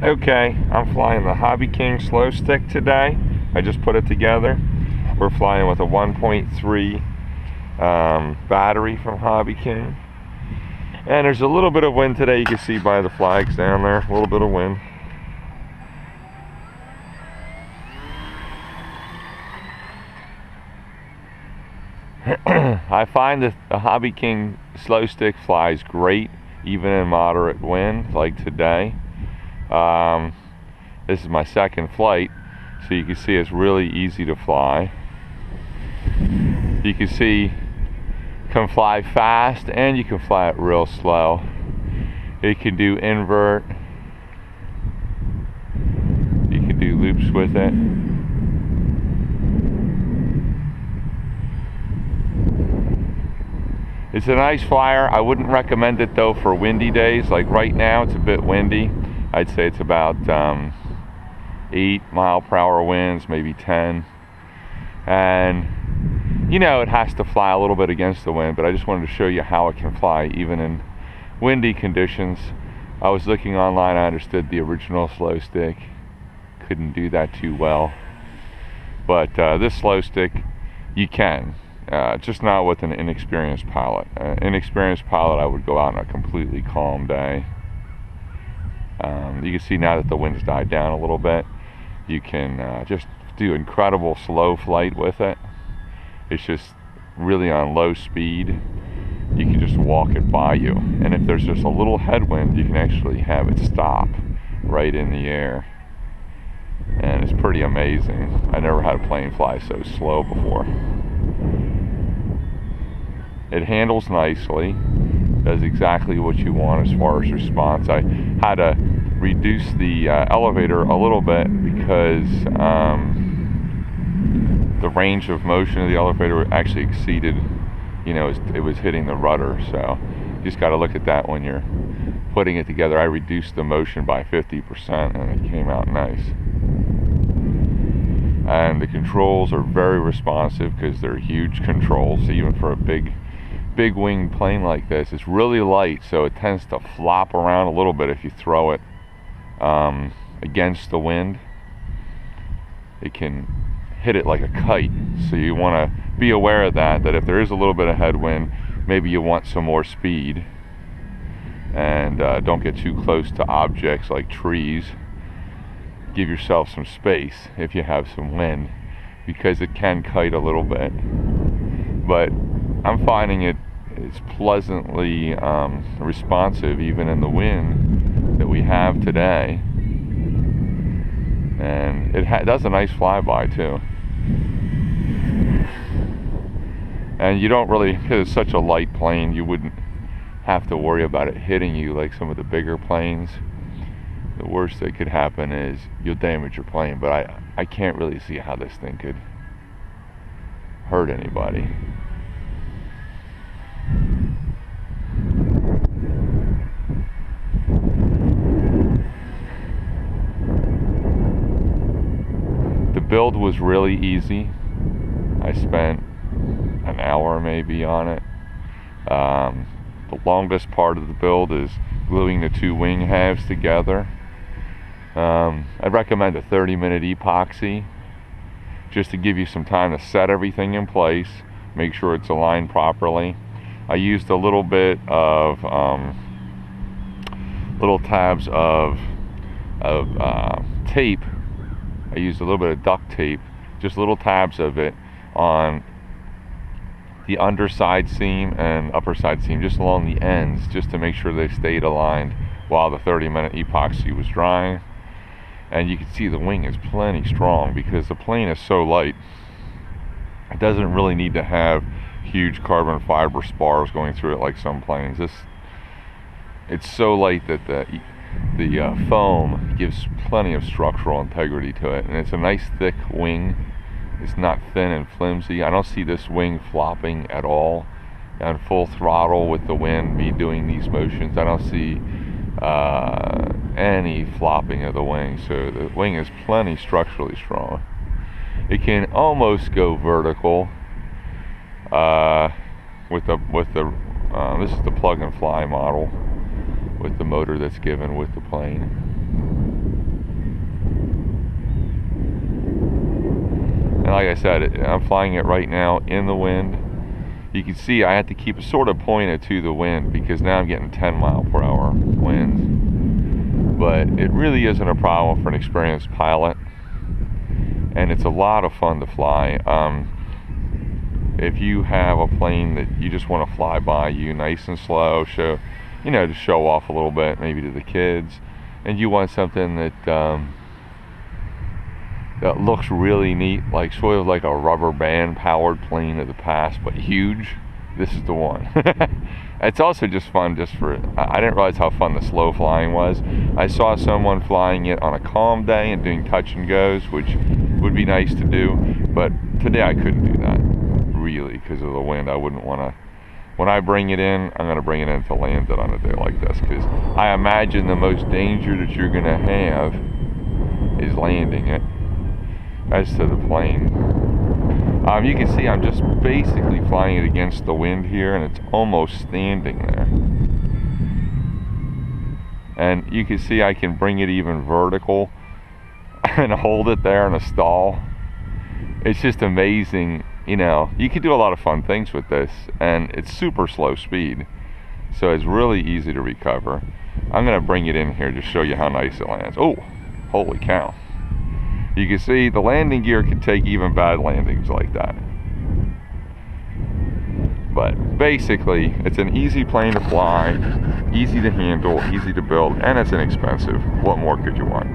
Okay, I'm flying the Hobbyking slow stick today. I just put it together. We're flying with a 1.3 battery from Hobbyking. And there's a little bit of wind today. You can see by the flags down there, a little bit of wind. I find that the Hobbyking slow stick flies great even in moderate wind like today. This is my second flight, so you can see it's really easy to fly. You can see you can fly fast and you can fly it real slow. It can do invert. You can do loops with it. It's a nice flyer. I wouldn't recommend it though for windy days. Like right now it's a bit windy. I'd say it's about 8 mile-per-hour winds, maybe 10. And you know it has to fly a little bit against the wind, but I just wanted to show you how it can fly even in windy conditions. I was looking online. I understood the original slow stick couldn't do that too well, but this slow stick you can. Just not with an inexperienced pilot. Inexperienced pilot, I would go out on a completely calm day. You can see now that the wind's died down a little bit, you can just do incredible slow flight with it. It's just really on low speed. You can just walk it by you. And if there's just a little headwind, you can actually have it stop right in the air. And it's pretty amazing. I never had a plane fly so slow before. It handles nicely, does exactly what you want as far as response. I had to reduce the elevator a little bit because the range of motion of the elevator actually exceeded, it was hitting the rudder. So you just got to look at that when you're putting it together. I reduced the motion by 50% and it came out nice. And the controls are very responsive because they're huge controls, even for a big wing plane like this. It's really light, so it tends to flop around a little bit if you throw it against the wind. It can hit it like a kite, so you want to be aware of that if there is a little bit of headwind, maybe you want some more speed, and don't get too close to objects like trees. Give yourself some space if you have some wind, because it can kite a little bit. But I'm finding it's pleasantly responsive even in the wind that we have today, and it does a nice flyby too. And you don't really, because it's such a light plane, you wouldn't have to worry about it hitting you like some of the bigger planes. The worst that could happen is you'll damage your plane, but I can't really see how this thing could hurt anybody. The build was really easy. I spent an hour maybe on it. The longest part of the build is gluing the two wing halves together. I'd recommend a 30-minute epoxy just to give you some time to set everything in place, make sure it's aligned properly. I used a little bit of little tabs of tape. I used a little bit of duct tape, just little tabs of it on the underside seam and upper side seam, just along the ends, just to make sure they stayed aligned while the 30-minute epoxy was drying. And you can see the wing is plenty strong because the plane is so light. It doesn't really need to have huge carbon fiber spars going through it like some planes. It's so light that the foam gives plenty of structural integrity to it, and it's a nice thick wing. It's not thin and flimsy. I don't see this wing flopping at all on full throttle with the wind, me doing these motions. I don't see any flopping of the wing, so the wing is plenty structurally strong. It can almost go vertical with the this is the plug and fly model with the motor that's given with the plane. like I said, I'm flying it right now in the wind. You can see I had to keep it sort of pointed to the wind because now I'm getting 10-mile-per-hour winds. But it really isn't a problem for an experienced pilot, and it's a lot of fun to fly. If you have a plane that you just want to fly by you nice and slow, to show off a little bit, maybe to the kids, and you want something that that looks really neat, like sort of like a rubber band powered plane of the past, but huge, this is the one. It's also just fun I didn't realize how fun the slow flying was. I saw someone flying it on a calm day and doing touch and goes, which would be nice to do, but today I couldn't do that, really, because of the wind. I wouldn't want to. When I bring it in, I'm going to bring it in to land it on a day like this, because I imagine the most danger that you're going to have is landing it. As to the plane, you can see I'm just basically flying it against the wind here, and it's almost standing there. And you can see I can bring it even vertical and hold it there in a stall. It's just amazing. You can do a lot of fun things with this, and it's super slow speed, so it's really easy to recover. I'm going to bring it in here to show you how nice it lands. Oh, holy cow. You can see the landing gear can take even bad landings like that. But basically, it's an easy plane to fly, easy to handle, easy to build, and it's inexpensive. What more could you want?